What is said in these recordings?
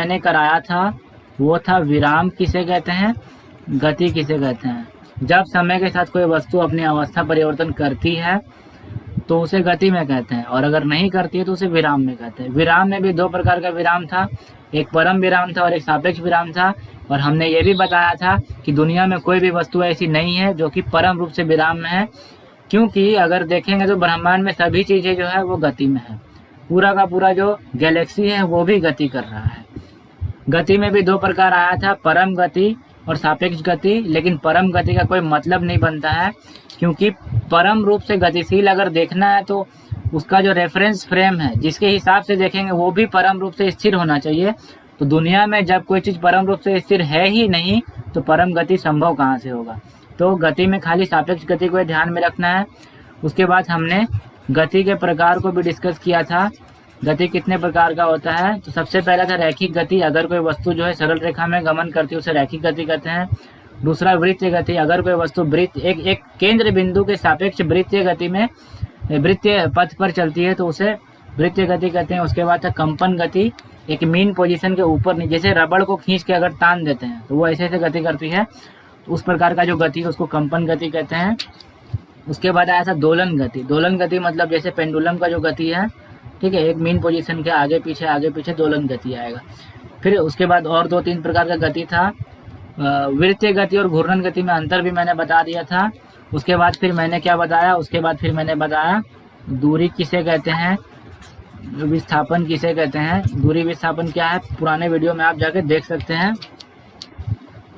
मैंने कराया था वो था विराम किसे कहते हैं, गति किसे कहते हैं। जब समय के साथ कोई वस्तु अपनी अवस्था परिवर्तन करती है तो उसे गति में कहते हैं, और अगर नहीं करती है तो उसे विराम में कहते हैं। विराम में भी दो प्रकार का विराम था, एक परम विराम था और एक सापेक्ष विराम था। और हमने ये भी बताया था कि दुनिया में कोई भी वस्तु ऐसी नहीं है जो कि परम रूप से विराम में है, क्योंकि अगर देखेंगे तो ब्रह्मांड में सभी चीज़ें जो है वो गति में है। पूरा का पूरा जो गैलेक्सी है वो भी गति कर रहा है। गति में भी दो प्रकार आया था, परम गति और सापेक्ष गति। लेकिन परम गति का कोई मतलब नहीं बनता है, क्योंकि परम रूप से गतिशील अगर देखना है तो उसका जो रेफरेंस फ्रेम है जिसके हिसाब से देखेंगे वो भी परम रूप से स्थिर होना चाहिए। तो दुनिया में जब कोई चीज़ परम रूप से स्थिर है ही नहीं तो परम गति संभव कहाँ से होगा। तो गति में खाली सापेक्ष गति को ध्यान में रखना है। उसके बाद हमने गति के प्रकार को भी डिस्कस किया था। गति कितने प्रकार का होता है, तो सबसे पहला था रैखिक गति। अगर कोई वस्तु जो है सरल रेखा में गमन करती है उसे रैखिक गति कहते हैं। दूसरा वृत्तीय गति, अगर कोई वस्तु वृत्त एक केंद्र बिंदु के सापेक्ष वृत्तीय गति में वृत्तीय पथ पर चलती है तो उसे वृत्तीय गति कहते हैं। उसके बाद था कंपन गति, एक मीन पोजीशन के ऊपर नीचे, जैसे रबड़ को खींच के अगर तान देते हैं तो वो ऐसे ऐसे गति करती है, तो उस प्रकार का जो गति है उसको कंपन गति कहते हैं। उसके बाद आया था दोलन गति। दोलन गति मतलब जैसे पेंडुलम का जो गति है, ठीक है, एक मीन पोजीशन के आगे पीछे दोलन गति आएगा। फिर उसके बाद और दो तीन प्रकार का गति था। वृत्तीय गति और घूर्णन गति में अंतर भी मैंने बता दिया था। उसके बाद फिर मैंने क्या बताया, उसके बाद फिर मैंने बताया दूरी किसे कहते हैं, विस्थापन किसे कहते हैं। दूरी विस्थापन क्या है पुराने वीडियो में आप जाके देख सकते हैं।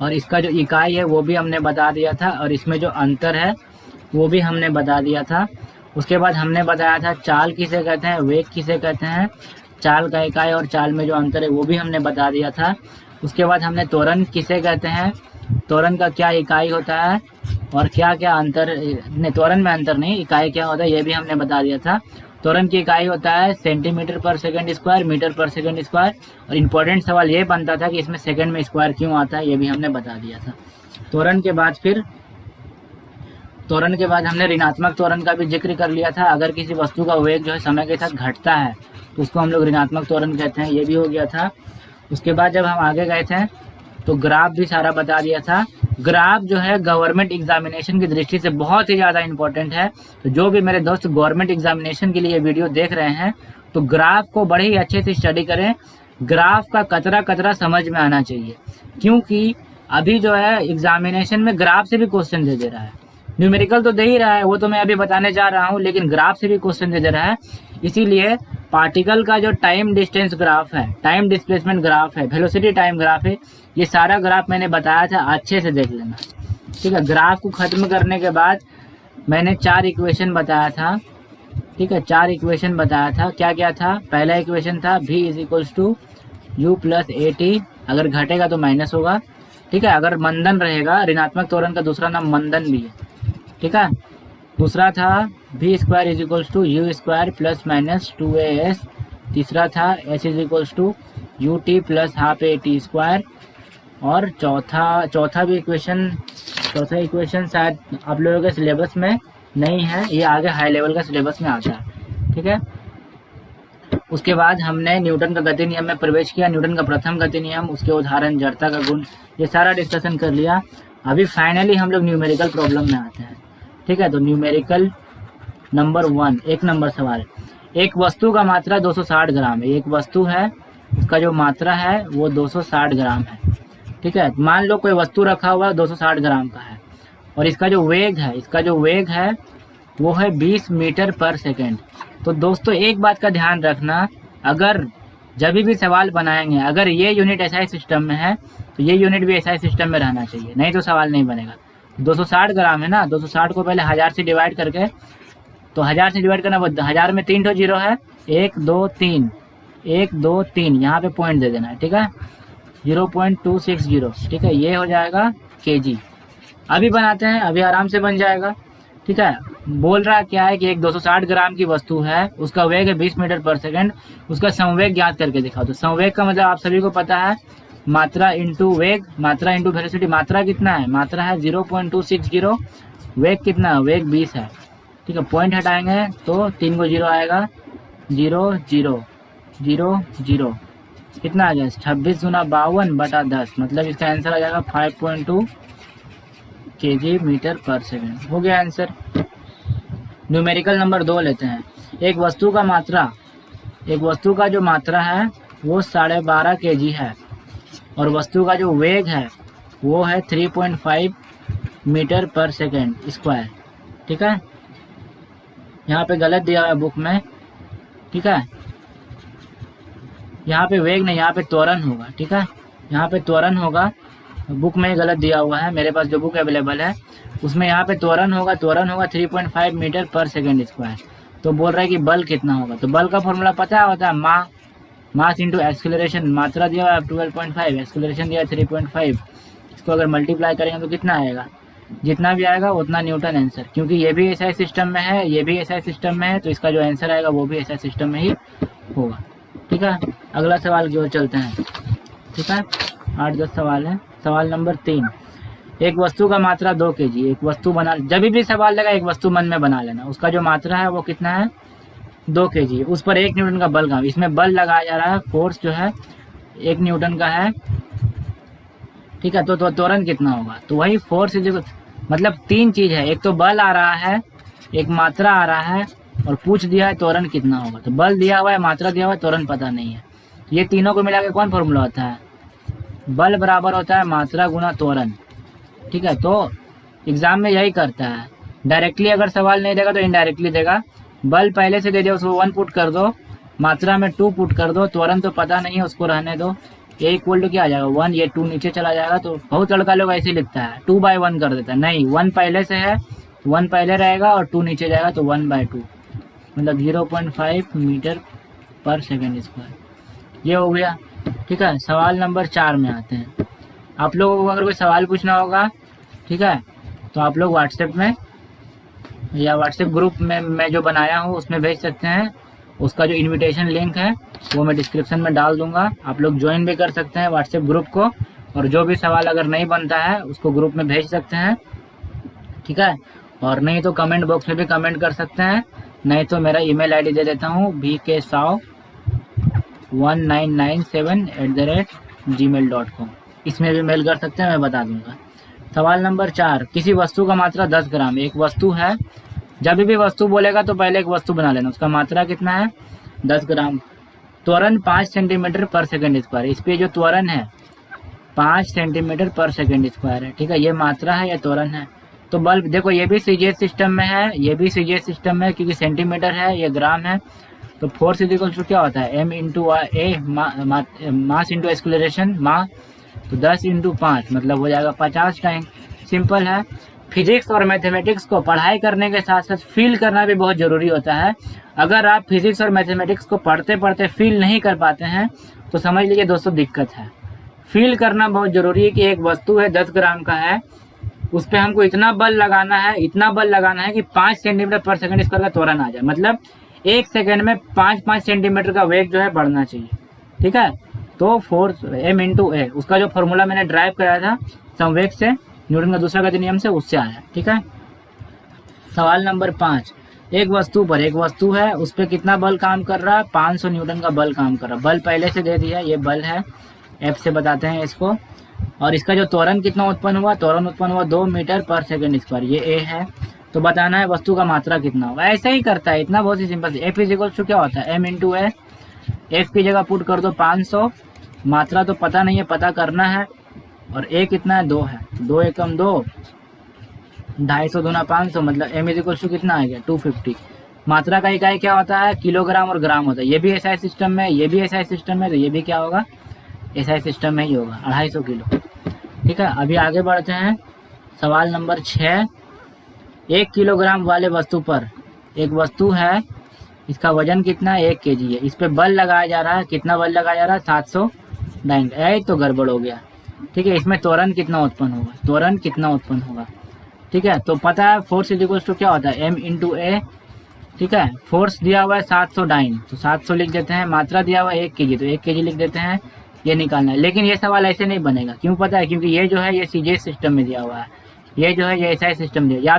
और इसका जो इकाई है वो भी हमने बता दिया था, और इसमें जो अंतर है वो भी हमने बता दिया था। उसके बाद हमने बताया था चाल किसे कहते हैं, वेग किसे कहते हैं, चाल का इकाई और चाल में जो अंतर है वो भी हमने बता दिया था। उसके बाद हमने त्वरण किसे कहते हैं, त्वरण का क्या इकाई होता है और क्या क्या अंतर, नहीं त्वरण में अंतर नहीं, इकाई क्या होता है ये भी हमने बता दिया था। त्वरण की इकाई होता है सेंटीमीटर पर सेकंड स्क्वायर, मीटर पर सेकंड स्क्वायर। और इम्पोर्टेंट सवाल ये बनता था कि इसमें सेकंड में स्क्वायर क्यों आता है, ये भी हमने बता दिया था। त्वरण के बाद हमने ऋणात्मक त्वरण का भी जिक्र कर लिया था। अगर किसी वस्तु का वेग जो है समय के साथ घटता है तो उसको हम लोग ऋणात्मक त्वरण कहते हैं, ये भी हो गया था। उसके बाद जब हम आगे गए थे तो ग्राफ भी सारा बता दिया था। ग्राफ जो है गवर्नमेंट एग्जामिनेशन की दृष्टि से बहुत ही ज़्यादा इंपॉर्टेंट है। तो जो भी मेरे दोस्त गवर्नमेंट एग्जामिनेशन के लिए वीडियो देख रहे हैं तो ग्राफ को बड़े ही अच्छे से स्टडी करें। ग्राफ का कतरा कतरा समझ में आना चाहिए, क्योंकि अभी जो है एग्जामिनेशन में ग्राफ से भी क्वेश्चन दे रहा है। न्यूमेरिकल तो दे ही रहा है, वो तो मैं अभी बताने जा रहा हूँ, लेकिन ग्राफ से भी क्वेश्चन दे रहा है। इसीलिए पार्टिकल का जो टाइम डिस्टेंस ग्राफ है, टाइम डिस्प्लेसमेंट ग्राफ है, वेलोसिटी टाइम ग्राफ है, ये सारा ग्राफ मैंने बताया था, अच्छे से देख लेना, ठीक है। ग्राफ को खत्म करने के बाद मैंने 4 इक्वेशन बताया था, ठीक है, 4 इक्वेशन बताया था। क्या क्या था, पहला इक्वेशन था v = u + at, अगर घटेगा तो माइनस होगा, ठीक है। अगर मंदन रहेगा, ऋणात्मक त्वरण का दूसरा नाम मंदन भी है, ठीक है। दूसरा था v² = u² ± 2as। तीसरा था h = ut + ½ at²। और चौथा इक्वेशन शायद आप लोगों के सिलेबस में नहीं है, ये आगे हाई लेवल का सिलेबस में आता है, ठीक है। उसके बाद हमने न्यूटन का गति नियम में प्रवेश किया। न्यूटन का प्रथम गति नियम, उसके उदाहरण, जड़ता का गुण, ये सारा डिस्कशन कर लिया। अभी फाइनली हम लोग न्यूमेरिकल प्रॉब्लम में आते हैं, ठीक है। तो न्यूमेरिकल नंबर 1, 1 नंबर सवाल। एक वस्तु का मात्रा 260 ग्राम है। एक वस्तु है, उसका जो मात्रा है वो 260 ग्राम है, ठीक है। मान लो कोई वस्तु रखा हुआ है 260 ग्राम का है, और इसका जो वेग है वो है 20 मीटर पर सेकेंड। तो दोस्तों एक बात का ध्यान रखना, अगर जब भी सवाल बनाएंगे, अगर ये यूनिट एसआई सिस्टम में है तो ये यूनिट भी एसआई सिस्टम में रहना चाहिए, नहीं तो सवाल नहीं बनेगा। 260 ग्राम है ना, 260 को पहले 1000 से डिवाइड करके, तो 1000 से डिवाइड करना, 1000 में 3 जीरो है, 1 2 3, 1 2 3, यहाँ पे पॉइंट दे देना है, ठीक है, 0.260, ठीक है, ये हो जाएगा kg। अभी बनाते हैं, अभी आराम से बन जाएगा, ठीक है। बोल रहा क्या है कि एक 260 ग्राम की वस्तु है, उसका वेग है 20 मीटर पर सेकंड, उसका संवेग ज्ञात करके दिखाओ। तो संवेग का मतलब आप सभी को पता है, मात्रा इंटू वेग, मात्रा इंटू वेलोसिटी। मात्रा कितना है, मात्रा है 0.260, वेग कितना है, वेग 20 है, ठीक है। पॉइंट हटाएंगे तो 3 को 0 आएगा, 0 0 0 0, कितना आ जाएगा 26 गुना 52/10, मतलब इसका आंसर आ जाएगा 5.2 kg मीटर पर सेकेंड। हो गया आंसर। न्यूमेरिकल नंबर 2 लेते हैं। एक वस्तु का जो मात्रा है वो 12.5 kg है और वस्तु का जो वेग है वो है 3.5 मीटर पर सेकेंड स्क्वायर। ठीक है, यहाँ पे गलत दिया हुआ है बुक में। ठीक है, यहाँ पे वेग नहीं, यहाँ पे त्वरण होगा। ठीक है, यहाँ पे त्वरण होगा, बुक में गलत दिया हुआ है, मेरे पास जो बुक अवेलेबल है उसमें यहाँ पे त्वरण होगा 3.5 मीटर पर सेकेंड स्क्वायर। तो बोल रहा है कि बल कितना होगा, तो बल का फॉर्मूला पता होता है मास इंटू एक्सेलरेशन। मात्रा दिया हुआ है 12.5, एक्सेलरेशन दिया है 3.5, इसको अगर मल्टीप्लाई करेंगे तो कितना आएगा, जितना भी आएगा उतना न्यूटन आंसर। क्योंकि ये भी एसआई सिस्टम में है, ये भी एसआई सिस्टम में है, तो इसका जो आंसर आएगा वो भी एसआई सिस्टम में ही होगा। ठीक है, अगला सवाल की ओर चलते हैं। ठीक है, 8-10 सवाल है। सवाल नंबर 3, एक वस्तु का मात्रा 2 kg। एक वस्तु बना, जब भी सवाल लगा एक वस्तु मन में बना लेना, उसका जो मात्रा है वो कितना है 2 kg, उस पर 1 न्यूटन का बल काम। इसमें बल लगाया जा रहा है, फोर्स जो है 1 न्यूटन का है। ठीक है, तो त्वरण कितना होगा, तो वही फोर्स मतलब 3 चीज है, एक तो बल आ रहा है, एक मात्रा आ रहा है और पूछ दिया है त्वरण कितना होगा। तो बल दिया हुआ है, मात्रा दिया हुआ है, त्वरण पता नहीं है। ये तीनों को मिला के कौन फॉर्मूला होता है, बल बराबर होता है मात्रा गुना त्वरण। ठीक है, तो एग्जाम में यही करता है, डायरेक्टली अगर सवाल नहीं देगा तो इनडायरेक्टली देगा। बल पहले से दे दिया, उसको 1 पुट कर दो, मात्रा में 2 पुट कर दो, त्वरण तो पता नहीं है उसको रहने दो। ये इक्वल टू क्या आ जाएगा 1, ये 2 नीचे चला जाएगा। तो बहुत लड़का लोग ऐसे लिखता है 2/1 कर देता है, नहीं 1 पहले से है, 1 पहले रहेगा और 2 नीचे जाएगा तो 1/2, मतलब 0.5 मीटर पर सेकेंड स्क्वायर। ये हो गया। ठीक है, सवाल नंबर 4 में आते हैं। आप लोगों को अगर कोई सवाल पूछना होगा, ठीक है, तो आप लोग व्हाट्सएप में या व्हाट्सएप ग्रुप में मैं जो बनाया हूँ उसमें भेज सकते हैं। उसका जो इनविटेशन लिंक है वो मैं डिस्क्रिप्शन में डाल दूंगा, आप लोग ज्वाइन भी कर सकते हैं व्हाट्सएप ग्रुप को, और जो भी सवाल अगर नहीं बनता है उसको ग्रुप में भेज सकते हैं। ठीक है, और नहीं तो कमेंट बॉक्स में भी कमेंट कर सकते हैं, नहीं तो मेरा ईमेल आईडी दे देता हूँ bksaw1997@gmail.com, इसमें भी मेल कर सकते हैं, मैं बता दूंगा। सवाल नंबर 4, किसी वस्तु का मात्रा 10 ग्राम। एक वस्तु है, जब भी वस्तु बोलेगा तो पहले एक वस्तु बना लेना, उसका मात्रा कितना है 10 ग्राम। त्वरण 5 सेंटीमीटर पर सेकेंड स्क्वायर। इस पे जो त्वरण है 5 सेंटीमीटर पर सेकेंड स्क्वायर है। ठीक है, ये मात्रा है, ये त्वरण है। तो बल देखो, ये भी सीजीएस सिस्टम में है, ये भी सीजीएस सिस्टम में है, क्योंकि सेंटीमीटर है, ये ग्राम है। तो फोर्स इक्वल टू क्या होता है, m इंटू ए, मास इंटू एक्सेलरेशन, तो 10 इंटू 5 मतलब हो जाएगा 50 टाइम। सिंपल है। फिजिक्स और मैथमेटिक्स को पढ़ाई करने के साथ साथ फील करना भी बहुत ज़रूरी होता है। अगर आप फिजिक्स और मैथमेटिक्स को पढ़ते पढ़ते फील नहीं कर पाते हैं तो समझ लीजिए दोस्तों दिक्कत है। फील करना बहुत ज़रूरी है कि एक वस्तु है 10 ग्राम का है, उस पर हमको इतना बल लगाना है, इतना बल लगाना है कि 5 सेंटीमीटर पर सेकंड स्क्वायर का त्वरण आ जाए, मतलब 1 सेकंड में 5 सेंटीमीटर का वेग जो है बढ़ना चाहिए। ठीक है, तो फोर्स m इंटू ए, उसका जो फॉर्मूला मैंने ड्राइव कराया था संवेग से, न्यूटन का दूसरा गति नियम से, उससे आया। ठीक है, सवाल नंबर 5, एक वस्तु पर, एक वस्तु है, उस पर कितना बल काम कर रहा है, 500 न्यूटन का बल काम कर रहा है। बल पहले से दे दिया, ये बल है, एफ से बताते हैं इसको। और इसका जो त्वरण कितना उत्पन्न हुआ, त्वरण उत्पन्न हुआ 2 मीटर पर सेकेंड स्क्वायर, ये ए है। तो बताना है वस्तु का मात्रा कितना होगा। ऐसा ही करता है, इतना बहुत ही simple. F is equal to क्या होता है, m इंटू ए, एफ की जगह पुट कर दो 500, मात्रा तो पता नहीं है, पता करना है, और ए कितना है 2 है, 2 एकम 2, 250 दूना 500, मतलब m इज इक्वल टू कितना आ गया 250। मात्रा का इकाई क्या होता है, किलोग्राम और ग्राम होता है। ये भी एसआई सिस्टम में, ये भी एसआई सिस्टम में, तो ये भी क्या होगा एसआई सिस्टम में ही होगा, 250 किलो। ठीक है, अभी आगे बढ़ते हैं। सवाल नंबर 6, 1 किलोग्राम वाले वस्तु पर, एक वस्तु है, इसका वजन कितना है 1 kg है, इस पे बल लगाया जा रहा है, कितना बल लगाया जा रहा है 790। तो गड़बड़ हो गया। ठीक है, इसमें त्वरण कितना उत्पन्न होगा, त्वरण कितना उत्पन्न होगा। ठीक है, तो पता है फोर्स इज इक्वल टू क्या होता है m इंटू ए। ठीक है, फोर्स दिया हुआ है 790, तो 700 लिख देते हैं, मात्रा दिया हुआ है 1 kg, तो 1 kg लिख देते हैं, ये निकालना है। लेकिन ये सवाल ऐसे नहीं बनेगा, क्यों पता है, क्योंकि ये जो है ये सीजीएस सिस्टम में दिया हुआ है, ये जो है ये एसआई सिस्टम दिया, या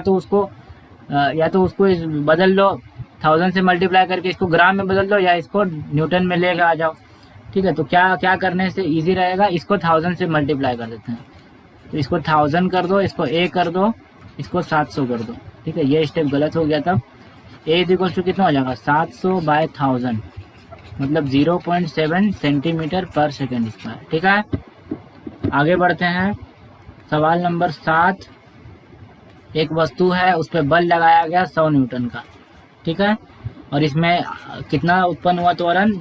तो उसको बदल लो 1000 से मल्टीप्लाई करके, इसको ग्राम में बदल दो, या इसको न्यूटन में लेकर आ जाओ। ठीक है, तो क्या क्या करने से इजी रहेगा, इसको 1000 से मल्टीप्लाई कर देते हैं। तो इसको 1000 कर दो, इसको a कर दो, इसको 700 कर दो। ठीक है, ये स्टेप गलत हो गया। तब a इज इक्वल टू कितना हो जाएगा 700 बाय 1000, मतलब 0.7 सेंटीमीटर पर सेकेंड स्क्वायर। ठीक है, आगे बढ़ते हैं। सवाल नंबर 7, एक वस्तु है, उस पर बल लगाया गया 100 न्यूटन का। ठीक है, और इसमें कितना उत्पन्न हुआ त्वरण,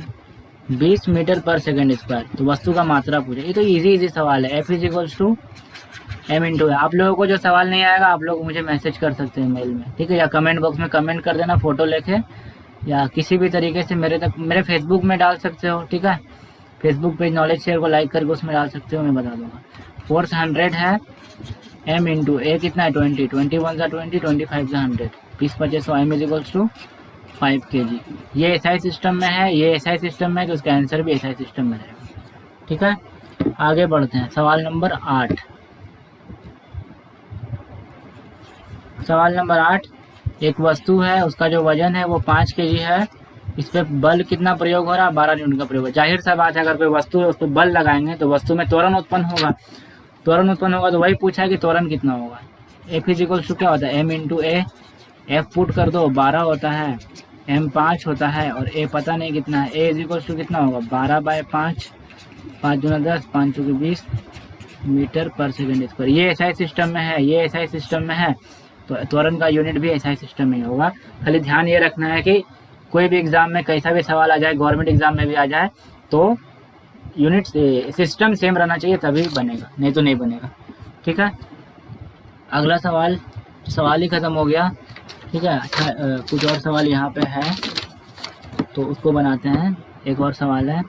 20 मीटर पर सेकेंड स्क्वायर। तो वस्तु का मात्रा पूछे, ये तो इजी सवाल है। F is equals to m into. आप लोगों को जो सवाल नहीं आएगा आप लोग मुझे मैसेज कर सकते हैं मेल में, ठीक है, या कमेंट बॉक्स में कमेंट कर देना फोटो लेके, या किसी भी तरीके से मेरे फेसबुक में डाल सकते हो। ठीक है, फेसबुक पेज नॉलेज शेयर को लाइक करके उसमें डाल सकते हो, मैं बता दूंगा। फोर्स 100 है, m इंटू a कितना है 20, 21 सा 20, 25 सा 100, 20-25 m is equals to 5 kg। ये एसआई सिस्टम में है, ये एसआई सिस्टम में है, तो उसका आंसर भी एसआई सिस्टम में रहेगा। ठीक है, आगे बढ़ते हैं। सवाल नंबर 8, सवाल नंबर 8, एक वस्तु है, उसका जो वजन है वो 5 kg है, इस पर बल कितना प्रयोग हो रहा है, 12 न्यूटन का प्रयोग। जाहिर सा बात है, अगर कोई वस्तु है उस पर बल लगाएंगे तो वस्तु में त्वरण उत्पन्न होगा, त्वरण उत्पन्न होगा, तो वही पूछा है कि त्वरण कितना होगा। F इज इक्वल टू क्या होता है, m इंटू ए, F पुट कर दो 12 होता है, m 5 होता है, और a पता नहीं कितना है। a इज इक्वल टू कितना होगा 12 बाय 5, 5 दूना 10, 5 चौके 20 मीटर पर सेकेंड स्क्वायर। ये एसआई सिस्टम में है, ये एसआई सिस्टम में है, तो त्वरण का यूनिट भी एसआई सिस्टम में होगा। खाली ध्यान ये रखना है कि कोई भी एग्जाम में कैसा भी सवाल आ जाए, गवर्नमेंट एग्जाम में भी आ जाए, तो यूनिट सिस्टम सेम रहना चाहिए, तभी बनेगा, नहीं तो नहीं बनेगा। ठीक है, अगला सवाल ही खत्म हो गया। ठीक है, अच्छा कुछ और सवाल यहाँ पे है तो उसको बनाते हैं। एक और सवाल है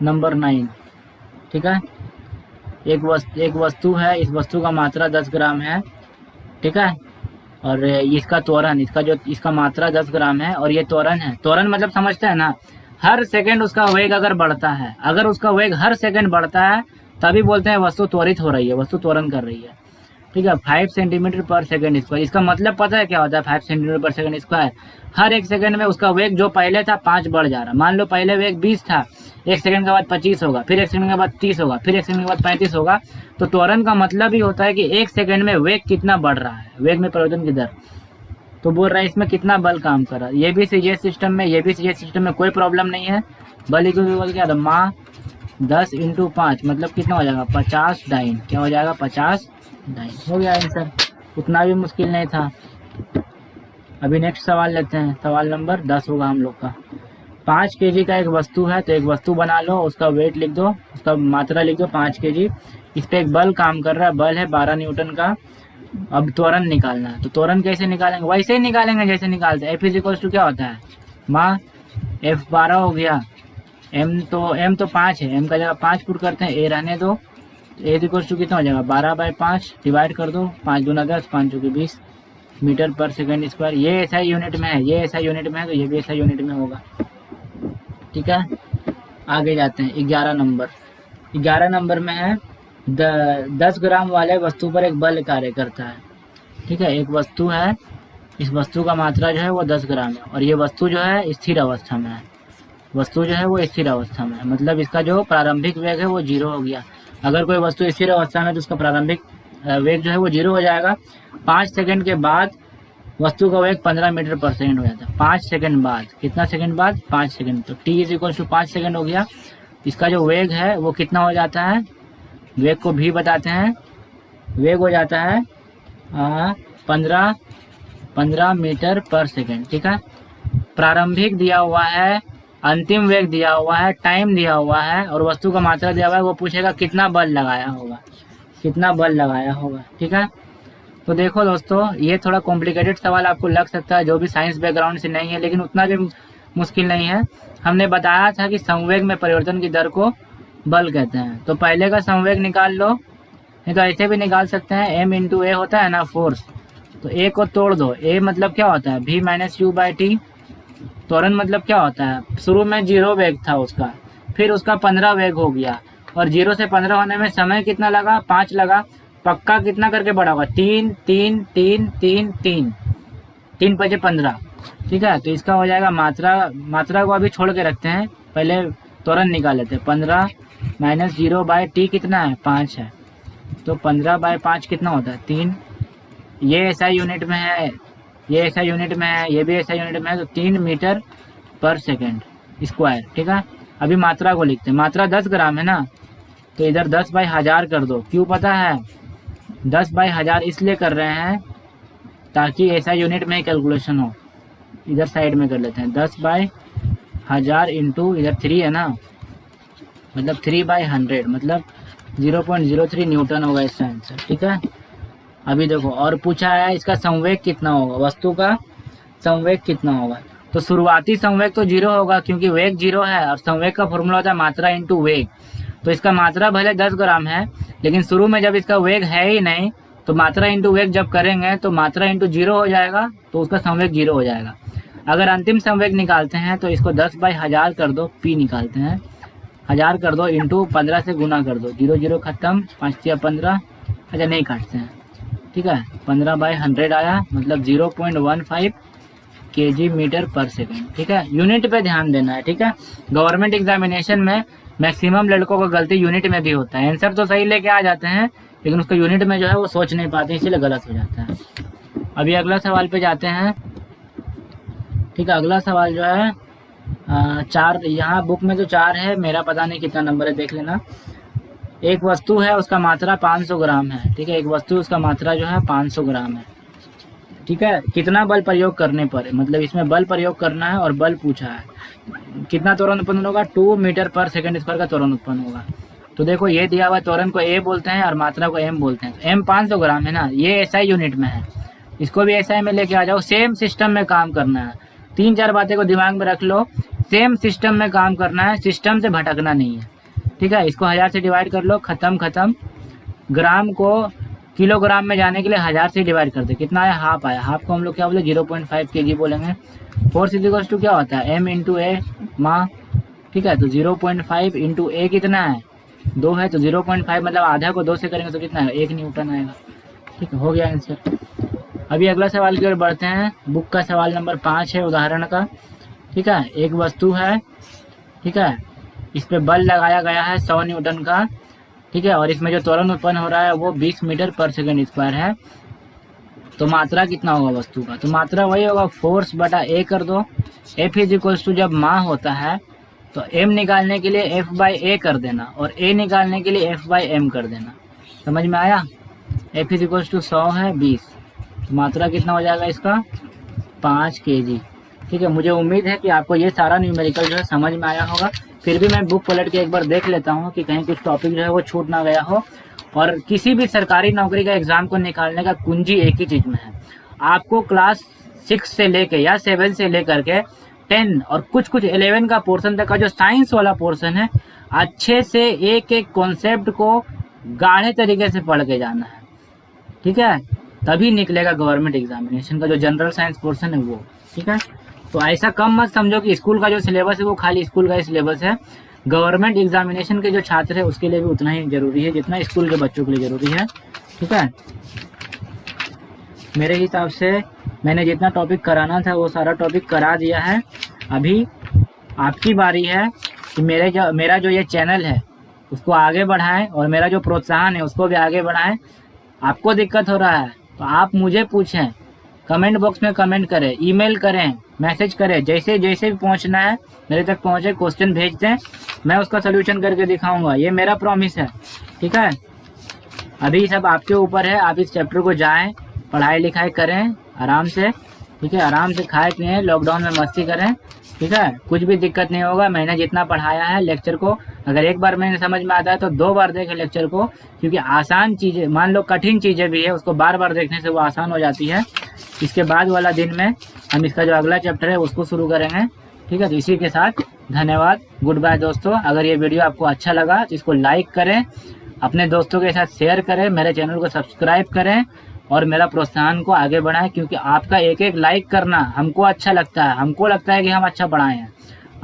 नंबर 9। ठीक है, एक वस्तु है, इस वस्तु का मात्रा 10 ग्राम है। ठीक है, और इसका त्वरण, इसका मात्रा 10 ग्राम है, और ये त्वरण है। त्वरण मतलब समझते हैं ना, हर सेकंड उसका वेग अगर बढ़ता है, अगर उसका वेग हर सेकंड बढ़ता है तभी बोलते हैं वस्तु त्वरित हो रही है, वस्तु त्वरण कर रही है। ठीक है, 5 सेंटीमीटर पर सेकंड स्क्वायर। इसका मतलब पता है क्या होता है 5 सेंटीमीटर पर सेकंड स्क्वायर, हर एक सेकंड में उसका वेग जो पहले था 5 बढ़ जा रहा। मान लो पहले वेग 20 था, एक सेकंड के बाद 25 होगा, फिर एक सेकंड के बाद 30 होगा, फिर एक सेकंड के बाद 35 होगा। तो त्वरण का मतलब ही होता है कि एक सेकंड में वेग कितना बढ़ रहा है, वेग में परिवर्तन की दर। तो बोल रहा है इसमें कितना बल काम कर रहा है। ये भी सीजीएस सिस्टम में, ये भी सीजीएस सिस्टम में कोई प्रॉब्लम नहीं है। बल इक्वल क्या था, माँ 10 इंटू 5 मतलब कितना हो जाएगा 50 डाइन। क्या हो जाएगा 50 डाइन। हो गया आंसर, उतना भी मुश्किल नहीं था। अभी नेक्स्ट सवाल लेते हैं, सवाल नंबर 10 होगा हम लोग का। 5 kg का एक वस्तु है, तो एक वस्तु बना लो, उसका वेट लिख दो, उसका मात्रा लिख दो 5 kg। इस पे एक बल काम कर रहा है, बल है 12 न्यूटन का। अब त्वरण निकालना है, तो त्वरण कैसे निकालेंगे, वैसे ही निकालेंगे जैसे निकालते हैं। F इज इक्वल टू क्या होता है, माँ F 12 हो गया, m तो 5 है, m का जगह 5 पुट करते हैं, a रहने दो। a इज इक्वल टू कितना हो जाएगा 12 बाय 5, डिवाइड कर दो, 5 दूना 10, 5 चौके 20 मीटर पर सेकेंड स्क्वायर। ये ऐसा यूनिट में है, ये ऐसा यूनिट में है, तो ये भी ऐसा यूनिट में होगा। ठीक है, आगे जाते हैं। 11 नंबर में है 10 ग्राम वाले वस्तु पर एक बल कार्य करता है। ठीक है, एक वस्तु है, इस वस्तु का मात्रा जो है वो 10 ग्राम है, और ये वस्तु जो है स्थिर अवस्था में है। वस्तु जो है वो स्थिर अवस्था में है, मतलब इसका जो प्रारंभिक वेग है वो 0 हो गया। अगर कोई वस्तु स्थिर अवस्था में है तो उसका प्रारंभिक वेग जो है वो 0 हो जाएगा। 5 सेकंड के बाद वस्तु का वेग 15 मीटर पर सेकंड हो जाता है। 5 सेकंड बाद, कितना सेकंड बाद, 5 सेकंड। तो t is equal to 5 second हो गया। इसका जो वेग है वो कितना हो जाता है, वेग को भी बताते हैं, वेग हो जाता है 15 मीटर पर सेकंड। ठीक है, प्रारंभिक दिया हुआ है, अंतिम वेग दिया हुआ है, टाइम दिया हुआ है, और वस्तु का मात्रा दिया हुआ है। वो पूछेगा कितना बल लगाया होगा, कितना बल लगाया होगा। ठीक है, तो देखो दोस्तों, ये थोड़ा कॉम्प्लिकेटेड सवाल आपको लग सकता है जो भी साइंस बैकग्राउंड से नहीं है, लेकिन उतना भी मुश्किल नहीं है। हमने बताया था कि संवेग में परिवर्तन की दर को बल कहते हैं। तो पहले का संवेग निकाल लो, नहीं तो ऐसे भी निकाल सकते हैं। m इंटू ए होता है ना फोर्स, तो a को तोड़ दो। a मतलब क्या होता है v minus you by T. त्वरण मतलब क्या होता है, शुरू में 0 वेग था उसका, फिर उसका 15 वेग हो गया, और 0 से 15 होने में समय कितना लगा, 5 लगा। पक्का कितना करके बढ़ा होगा, 3 3 3 3 3 3 5 15। ठीक है, तो इसका हो जाएगा मात्रा को अभी छोड़ के रखते हैं, पहले त्वरण निकाल लेते हैं। 15 माइनस 0/t कितना है, 5 है। तो 15/5 कितना होता है, 3। ये ऐसा यूनिट में है, ये ऐसा यूनिट में है, ये भी ऐसा यूनिट में है, तो 3 मीटर पर सेकेंड स्क्वायर। ठीक है, अभी मात्रा को लिखते हैं। मात्रा 10 ग्राम है ना, तो इधर 10/1000 कर दो। क्यों पता है, 10/1000 इसलिए कर रहे हैं ताकि ऐसा यूनिट में ही कैलकुलेशन हो। इधर साइड में कर लेते हैं, 10/1000 इंटू इधर 3 है ना, मतलब 3/100 मतलब 0.03 न्यूटन होगा इसका आंसर। ठीक है, अभी देखो और पूछा है इसका संवेग कितना होगा, वस्तु का संवेग कितना होगा। तो शुरुआती संवेग तो 0 होगा क्योंकि वेग 0 है, और संवेग का फॉर्मूला होता है मात्रा इंटू वेग। तो इसका मात्रा भले 10 ग्राम है, लेकिन शुरू में जब इसका वेग है ही नहीं, तो मात्रा इंटू वेग जब करेंगे तो मात्रा इंटू 0 हो जाएगा, तो उसका संवेग 0 हो जाएगा। अगर अंतिम संवेग निकालते हैं तो इसको 10/1000 कर दो, पी निकालते हैं, 1000 कर दो इंटू 15 से गुना कर दो, 0 0 खत्म, 5 या 15, अच्छा नहीं काटते हैं। ठीक है, 15/100 आया, मतलब 0.15 kg मीटर पर सेकेंड। ठीक है, यूनिट पे ध्यान देना है। ठीक है, गवर्नमेंट एग्जामिनेशन में मैक्सिमम लड़कों का गलती यूनिट में भी होता है। आंसर तो सही लेके आ जाते हैं, लेकिन उसका यूनिट में जो है वो सोच नहीं पाते, इसीलिए गलत हो जाता है। अभी अगला सवाल पे जाते हैं। ठीक है, अगला सवाल जो है 4, यहाँ बुक में तो 4 है, मेरा पता नहीं कितना नंबर है, देख लेना। एक वस्तु है, उसका मात्रा 500 ग्राम है। ठीक है, एक वस्तु उसका मात्रा जो है 500 ग्राम है। ठीक है, कितना बल प्रयोग करने पर, मतलब इसमें बल प्रयोग करना है और बल पूछा है, कितना त्वरण उत्पन्न होगा, 2 मीटर पर सेकेंड स्क्वायर का त्वरण उत्पन्न होगा। तो देखो ये दिया हुआ त्वरण को ए बोलते हैं और मात्रा को एम बोलते हैं। एम 500 ग्राम है ना, ये एसआई यूनिट में है, इसको भी एसआई में लेके आ जाओ। सेम सिस्टम में काम करना है, 3-4 बातें को दिमाग में रख लो, सेम सिस्टम में काम करना है, सिस्टम से भटकना नहीं है। ठीक है, इसको 1000 से डिवाइड कर लो, खत्म। ग्राम को किलोग्राम में जाने के लिए 1000 से डिवाइड कर दे, कितना आया, हाफ आया। हाफ को हम लोग क्या बोले, 0.5 kg बोलेंगे। फोर्स इक्वल्स टू क्या होता है, m इंटू ए माँ। ठीक है, तो 0.5 इंटू ए कितना है, 2 है, तो 0.5 मतलब आधा को 2 से करेंगे तो कितना है, 1 न्यूटन आएगा। ठीक है, हो गया आंसर। अभी अगला सवाल की ओर बढ़ते हैं। बुक का सवाल नंबर 5 है उदाहरण का। ठीक है, एक वस्तु है, ठीक है, इस पे बल लगाया गया है 100 न्यूटन का। ठीक है, और इसमें जो त्वरण उत्पन्न हो रहा है वो 20 मीटर पर सेकेंड स्क्वायर है। तो मात्रा कितना होगा वस्तु का, तो मात्रा वही होगा फोर्स बटा ए कर दो। एफ इज इक्वल्स टू जब माँ होता है तो एम निकालने के लिए एफ बाई ए कर देना, और ए निकालने के लिए एफ बाई एम कर देना। समझ में आया, एफ इज इक्वल्स टू 100 है 20, तो मात्रा कितना हो जाएगा इसका, 5 kg। ठीक है, मुझे उम्मीद है कि आपको ये सारा न्यूमेरिकल जो है समझ में आया होगा। फिर भी मैं बुक पलट के एक बार देख लेता हूँ कि कहीं कुछ टॉपिक जो है वो छूट ना गया हो। और किसी भी सरकारी नौकरी का एग्जाम को निकालने का कुंजी एक ही चीज़ में है, आपको क्लास 6 से लेके या 7 से लेकर के 10 और कुछ 11 का पोर्शन तक का जो साइंस वाला पोर्शन है, अच्छे से एक एक कॉन्सेप्ट को गाढ़े तरीके से पढ़ के जाना है। ठीक है, तभी निकलेगा गवर्नमेंट एग्जामिनेशन का जो जनरल साइंस पोर्शन है वो। ठीक है, तो ऐसा कम मत समझो कि स्कूल का जो सिलेबस है वो खाली स्कूल का ही सिलेबस है। गवर्नमेंट एग्जामिनेशन के जो छात्र है उसके लिए भी उतना ही जरूरी है जितना स्कूल के बच्चों के लिए जरूरी है। ठीक है, मेरे हिसाब से मैंने जितना टॉपिक कराना था वो सारा टॉपिक करा दिया है। अभी आपकी बारी है कि मेरा जो ये चैनल है उसको आगे बढ़ाएं, और मेरा जो प्रोत्साहन है उसको भी आगे बढ़ाएं। आपको दिक्कत हो रहा है तो आप मुझे पूछें, कमेंट बॉक्स में कमेंट करें, ईमेल करें, मैसेज करें, जैसे जैसे भी पहुंचना है मेरे तक पहुंचे, क्वेश्चन भेज दें, मैं उसका सोल्यूशन करके दिखाऊंगा, ये मेरा प्रॉमिस है। ठीक है, अभी सब आपके ऊपर है, आप इस चैप्टर को जाएं, पढ़ाई लिखाई करें आराम से। ठीक है, आराम से खाएं पिएं, लॉकडाउन में मस्ती करें। ठीक है, कुछ भी दिक्कत नहीं होगा। मैंने जितना पढ़ाया है लेक्चर को, अगर एक बार मैंने समझ में आता है तो 2 बार देखें लेक्चर को, क्योंकि आसान चीज़ें, मान लो कठिन चीज़ें भी है, उसको बार बार देखने से वो आसान हो जाती है। इसके बाद वाला दिन में हम इसका जो अगला चैप्टर है उसको शुरू करेंगे। ठीक है, तो इसी के साथ धन्यवाद, गुड बाय दोस्तों। अगर ये वीडियो आपको अच्छा लगा तो इसको लाइक करें, अपने दोस्तों के साथ शेयर करें, मेरे चैनल को सब्सक्राइब करें और मेरा प्रोत्साहन को आगे बढ़ाएं, क्योंकि आपका एक एक लाइक करना हमको अच्छा लगता है, हमको लगता है कि हम अच्छा पढ़ाए हैं।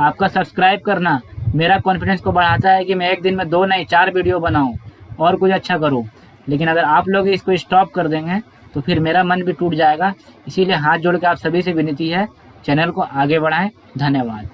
आपका सब्सक्राइब करना मेरा कॉन्फिडेंस को बढ़ाता है कि मैं एक दिन में 2 नहीं 4 वीडियो बनाऊं और कुछ अच्छा करूं। लेकिन अगर आप लोग इसको स्टॉप कर देंगे तो फिर मेरा मन भी टूट जाएगा। इसीलिए हाथ जोड़ के आप सभी से विनती है, चैनल को आगे बढ़ाएं। धन्यवाद।